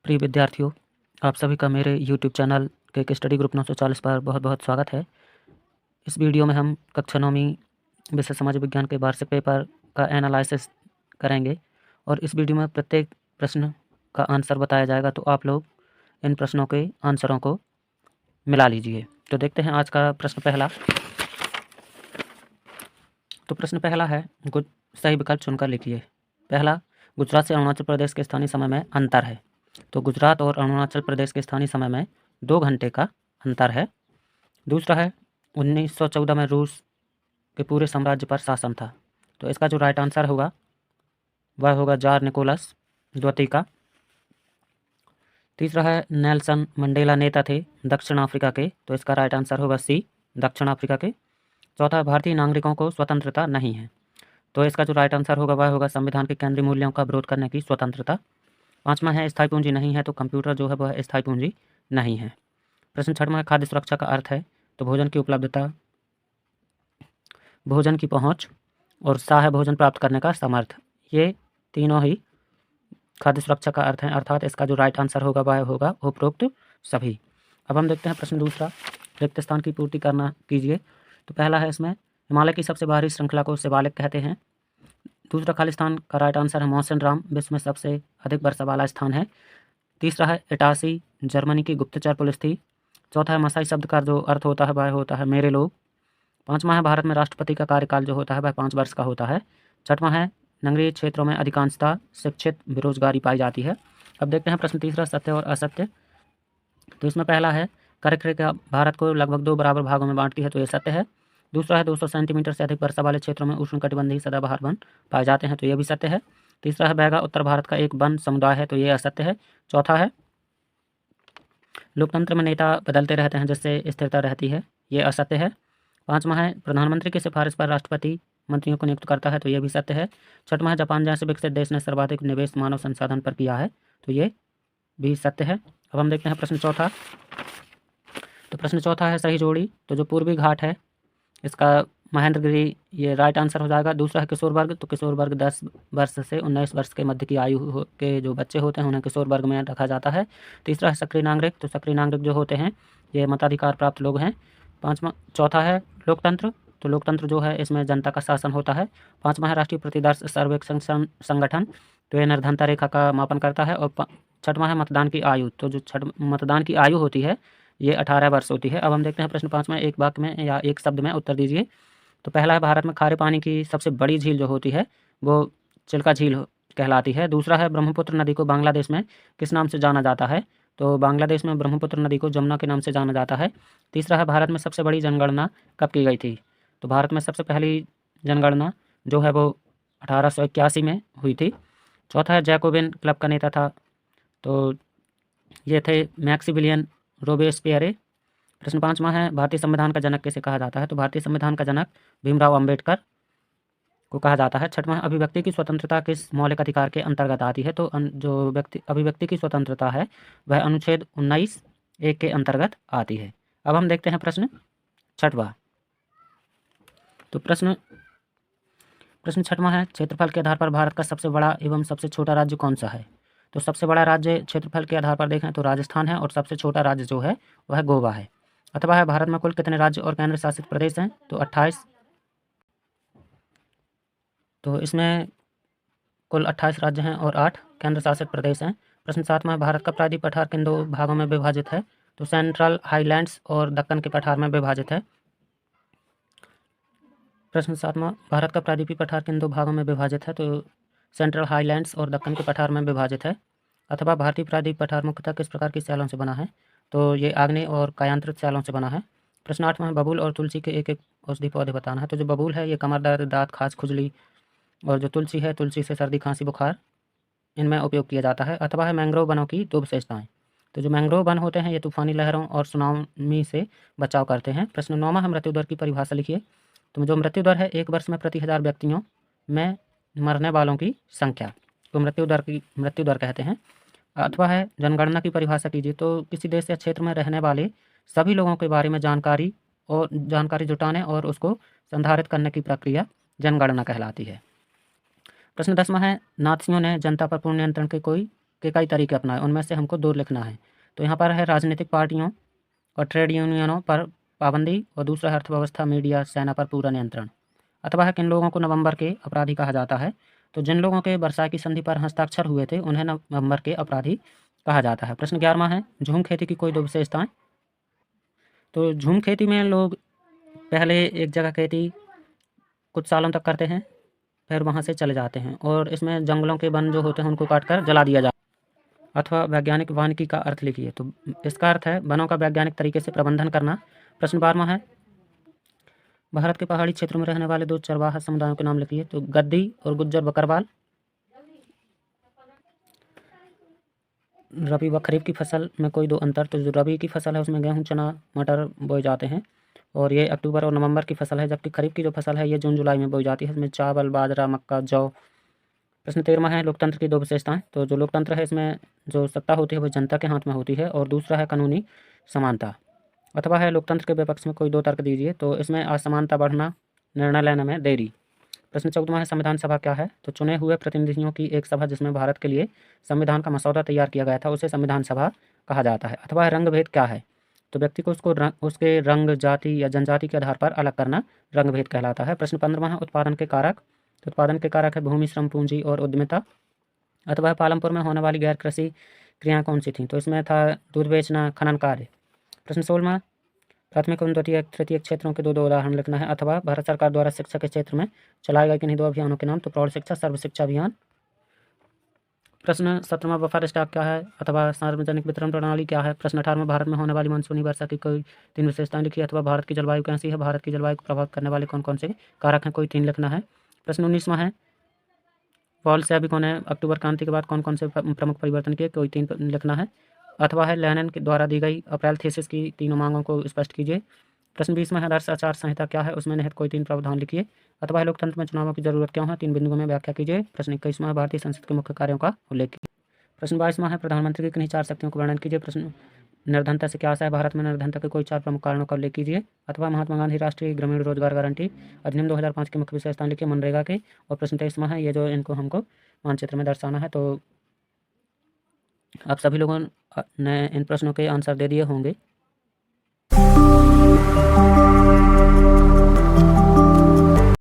प्रिय विद्यार्थियों, आप सभी का मेरे YouTube चैनल के स्टडी ग्रुप 940 पर बहुत-बहुत स्वागत है। इस वीडियो में हम कक्षा 9वीं विषय समाज विज्ञान के वार्षिक पेपर का एनालिसिस करेंगे और इस वीडियो में प्रत्येक प्रश्न का आंसर बताया जाएगा, तो आप लोग इन प्रश्नों के आंसरों को मिला लीजिए। तो देखते हैं आज का प्रश्न पहला। तो प्रश्न पहला है, सही विकल्प चुनकर लिखिए। पहला, गुजरात से अरुणाचल प्रदेश के स्थानीय समय में अंतर है। तो गुजरात और अरुणाचल प्रदेश के स्थानीय समय में 2 घंटे का अंतर है। दूसरा है, 1914 में रूस के पूरे साम्राज्य पर शासन था। तो इसका जो राइट आंसर होगा वह होगा जार निकोलस द्वितीय का। तीसरा है, नेल्सन मंडेला नेता थे दक्षिण अफ्रीका के। तो इसका राइट आंसर होगा सी, दक्षिण अफ्रीका के। चौथा, भारतीय नागरिकों को स्वतंत्रता नहीं है। तो इसका जो राइट आंसर होगा वह होगा संविधान के केंद्रीय मूल्यों का विरोध करने की स्वतंत्रता। पाँचवा है, स्थायी पूंजी नहीं है। तो कंप्यूटर जो है वह स्थायी पूंजी नहीं है। प्रश्न छठवां है, खाद्य सुरक्षा का अर्थ है। तो भोजन की उपलब्धता, भोजन की पहुंच और सा है भोजन प्राप्त करने का सामर्थ्य। ये तीनों ही खाद्य सुरक्षा का अर्थ है, अर्थात इसका जो राइट आंसर होगा वह होगा उपरोक्त सभी। अब हम देखते हैं प्रश्न दूसरा, रिक्त स्थान की पूर्ति करना कीजिए। तो पहला है, इसमें हिमालय की सबसे बाहरी श्रृंखला को शिवालिक कहते हैं। दूसरा, खालिस्तान का राइट आंसर है मौसिनराम विश्व में सबसे अधिक वर्षा वाला स्थान है। तीसरा है, इटासी जर्मनी की गुप्तचर पुलिस थी। चौथा है, मसाई शब्द का जो अर्थ होता है वह होता है मेरे लोग। पाँचवा है, भारत में राष्ट्रपति का कार्यकाल जो होता है वह 5 वर्ष का होता है। छठवां है, नगरीय क्षेत्रों में अधिकांशतः शिक्षित बेरोजगारी पाई जाती है। अब देखते हैं प्रश्न तीसरा, सत्य और असत्य। तो इसमें पहला है, कर्करेखा भारत को लगभग 2 बराबर भागों में बांटती है। तो ये सत्य है। दूसरा है, 200 सेंटीमीटर से अधिक वर्षा वाले क्षेत्रों में उष्णकटिबंधीय सदाबहार वन पाए जाते हैं। तो ये भी सत्य है। तीसरा है, बैगा उत्तर भारत का एक वन समुदाय है। तो ये असत्य है। चौथा है, लोकतंत्र में नेता बदलते रहते हैं जिससे स्थिरता रहती है। ये असत्य है। पाँचवा है, प्रधानमंत्री की सिफारिश पर राष्ट्रपति मंत्रियों को नियुक्त करता है। तो ये भी सत्य है। छठवां है, जापान जैसे विकसित देश ने सर्वाधिक निवेश मानव संसाधन पर किया है। तो ये भी सत्य है। अब हम देखते हैं प्रश्न चौथा। तो प्रश्न चौथा है, सही जोड़ी। तो जो पूर्वी घाट है इसका महेंद्रगिरी, ये राइट आंसर हो जाएगा। दूसरा है, किशोर वर्ग। तो किशोर वर्ग 10 वर्ष से 19 वर्ष के मध्य की आयु के जो बच्चे होते हैं उन्हें किशोर वर्ग में रखा जाता है। तीसरा है, सक्रिय नागरिक। तो सक्रिय नागरिक जो होते हैं ये मताधिकार प्राप्त लोग हैं। चौथा है, लोकतंत्र। तो लोकतंत्र जो है इसमें जनता का शासन होता है। पाँचवा है, राष्ट्रीय प्रतिदर्श सर्वेक्षण संगठन। तो ये निर्धनता रेखा का मापन करता है। और छठवां है, मतदान की आयु। तो जो मतदान की आयु होती है ये 18 वर्ष होती है। अब हम देखते हैं प्रश्न पाँचवा, एक वाक्य में या एक शब्द में उत्तर दीजिए। तो पहला है, भारत में खारे पानी की सबसे बड़ी झील जो होती है वो चिल्का झील कहलाती है। दूसरा है, ब्रह्मपुत्र नदी को बांग्लादेश में किस नाम से जाना जाता है। तो बांग्लादेश में ब्रह्मपुत्र नदी को जमुना के नाम से जाना जाता है। तीसरा है, भारत में सबसे बड़ी जनगणना कब की गई थी। तो भारत में सबसे पहली जनगणना जो है वो 1881 में हुई थी। चौथा है, जैकोबिन क्लब का नेता था। तो ये थे मैक्सिमिलियन रोबेस्पियरे। प्रश्न पाँचवा है, भारतीय संविधान का जनक किसे कहा जाता है। तो भारतीय संविधान का जनक भीमराव अंबेडकर को कहा जाता है। छठवां, अभिव्यक्ति की स्वतंत्रता किस मौलिक अधिकार के अंतर्गत आती है। तो जो अभिव्यक्ति की स्वतंत्रता है वह अनुच्छेद 19(1) के अंतर्गत आती है। अब हम देखते हैं प्रश्न छठवां। तो प्रश्न छठवां है, क्षेत्रफल के आधार पर भारत का सबसे बड़ा एवं सबसे छोटा राज्य कौन सा है। तो सबसे बड़ा राज्य क्षेत्रफल के आधार पर देखें तो राजस्थान है और सबसे छोटा राज्य जो है वह गोवा है। अथवा है, भारत में कुल कितने राज्य और केंद्र शासित प्रदेश हैं। तो 28। तो इसमें कुल 28 राज्य हैं और 8 केंद्र शासित प्रदेश हैं। प्रश्न सातवां, भारत का प्रायद्वीप पठार किन 2 भागों में विभाजित है। तो सेंट्रल हाईलैंड्स और दक्कन के पठार में विभाजित है। प्रश्न सातवां, भारत का प्रायद्वीपीय पठार किन 2 भागों में विभाजित है। तो सेंट्रल हाईलैंड्स और दक्कन के पठार में विभाजित है। अथवा भारतीय प्रायद्वीप पठार मुख्यतः किस प्रकार की स्यालों से बना है। तो ये आग्नेय और कायांतरित स्यालों से बना है। प्रश्न आठवां, बबूल और तुलसी के एक एक औषधि पौधे बताना है। तो जो बबूल है ये कमर दर्द, दांत, खांस, खुजली, और जो तुलसी है, तुलसी से सर्दी, खांसी, बुखार इनमें उपयोग किया जाता है। अथवा है, मैंग्रोव वनों की 2 विशेषताएं। तो जो मैंग्रोव वन होते हैं ये तूफानी लहरों और सुनामी से बचाव करते हैं। प्रश्न नौवां है, मृत्यु दर की परिभाषा लिखिए। तो जो मृत्यु दर है 1 वर्ष में प्रति 1000 व्यक्तियों में मरने वालों की संख्या को मृत्यु दर कहते हैं। अथवा है, जनगणना की परिभाषा कीजिए। तो किसी देश या क्षेत्र में रहने वाले सभी लोगों के बारे में जानकारी जुटाने और उसको संधारित करने की प्रक्रिया जनगणना कहलाती है। प्रश्न 10वां है, नाथसियों ने जनता पर पूर्ण नियंत्रण के कोई के कई तरीके अपनाए, उनमें से हमको 2 लिखना है। तो यहाँ पर है राजनीतिक पार्टियों और ट्रेड यूनियनों पर पाबंदी और दूसरा है अर्थव्यवस्था, मीडिया, सेना पर पूरा नियंत्रण। अथवा है किन लोगों को नवंबर के अपराधी कहा जाता है। तो जिन लोगों के वर्साई संधि पर हस्ताक्षर हुए थे उन्हें नवंबर के अपराधी कहा जाता है। प्रश्न 11वां है झूम खेती की कोई 2 विशेषताएं। तो झूम खेती में लोग पहले एक जगह खेती कुछ सालों तक करते हैं, फिर वहाँ से चले जाते हैं और इसमें जंगलों के वन जो होते हैं उनको काट कर जला दिया जाता है। अथवा वैज्ञानिक वानिकी का अर्थ लिखिए। तो इसका अर्थ है वनों का वैज्ञानिक तरीके से प्रबंधन करना। प्रश्न 12वां है भारत के पहाड़ी क्षेत्रों में रहने वाले 2 चरवाहा समुदायों के नाम लिखिए। तो गद्दी और गुज्जर बकरवाल। रबी व खरीफ की फसल में कोई 2 अंतर। तो जो रबी की फसल है उसमें गेहूँ, चना, मटर बोए जाते हैं और ये अक्टूबर और नवंबर की फसल है, जबकि खरीफ की जो फसल है ये जून जुलाई में बोई जाती है। इसमें चावल, बाजरा, मक्का, जौ। प्रश्न 13वां है लोकतंत्र की 2 विशेषताएं। तो जो लोकतंत्र है इसमें जो सत्ता होती है वो जनता के हाथ में होती है और दूसरा है कानूनी समानता। अथवा है लोकतंत्र के विपक्ष में कोई 2 तर्क दीजिए। तो इसमें असमानता बढ़ना, निर्णय लेने में देरी। प्रश्न 14वां है संविधान सभा क्या है। तो चुने हुए प्रतिनिधियों की एक सभा जिसमें भारत के लिए संविधान का मसौदा तैयार किया गया था उसे संविधान सभा कहा जाता है। अथवा रंग भेद क्या है। तो व्यक्ति को उसके रंग, जाति या जनजाति के आधार पर अलग करना रंग भेद कहलाता है। प्रश्न 15वां है उत्पादन के कारक। तो उत्पादन के कारक है भूमि, श्रम, पूंजी और उद्यमिता। अथवा पालमपुर में होने वाली गैर कृषि क्रियाएं कौन सी थीं। तो इसमें था दूध बेचना, खनन कार्य। प्रश्न 16वां प्राथमिक एवं द्वितीय तृतीय क्षेत्रों के 2 उदाहरण लिखना है। अथवा भारत सरकार द्वारा शिक्षा के क्षेत्र में चलाए गए किन्हीं 2 अभियानों के नाम। तो प्रौढ़ शिक्षा, सर्व शिक्षा अभियान। प्रश्न 17वां बफर स्टॉक क्या है अथवा सार्वजनिक वितरण प्रणाली क्या है। प्रश्न 18वां भारत में होने वाली मानसूनी वर्षा की कोई 3 विशेषताएं लिखिए। अथवा भारत की जलवायु कैसी है, भारत की जलवायु को प्रभावित करने वाले कौन कौन से कारक हैं, कोई 3 लिखना है। प्रश्न 19वां है बोल्शेविकों ने अक्टूबर क्रांति के बाद कौन कौन से प्रमुख परिवर्तन किए, कोई 3 लिखना है। अथवा है लेनिन के द्वारा दी गई अप्रैल थीसिस की 3 मांगों को स्पष्ट कीजिए। प्रश्न 20वां है आदर्श आचार संहिता क्या है, उसमें निहित कोई 3 प्रावधान लिखिए। अथवा है लोकतंत्र में चुनावों की जरूरत क्यों है, 3 बिंदुओं में व्याख्या कीजिए। प्रश्न 21वां है भारतीय संसद के मुख्य कार्यों का उल्लेख कीजिए। प्रश्न 22वां है प्रधानमंत्री की किन्हीं 4 शक्तियों को वर्णन कीजिए। प्रश्न निर्धनता से क्या आशा है, भारत में निर्धनता के कोई 4 प्रमुख कारणों का उल्लेख कीजिए। अथवा महात्मा गांधी राष्ट्रीय ग्रामीण रोजगार गारंटी अधिनियम 2005 की मुख्य विशेषताएं लिखिए मनरेगा के। और प्रश्न 23वां है ये जो इनको हमको मानचित्र में दर्शाना है। तो आप सभी लोगों ने इन प्रश्नों के आंसर दे दिए होंगे।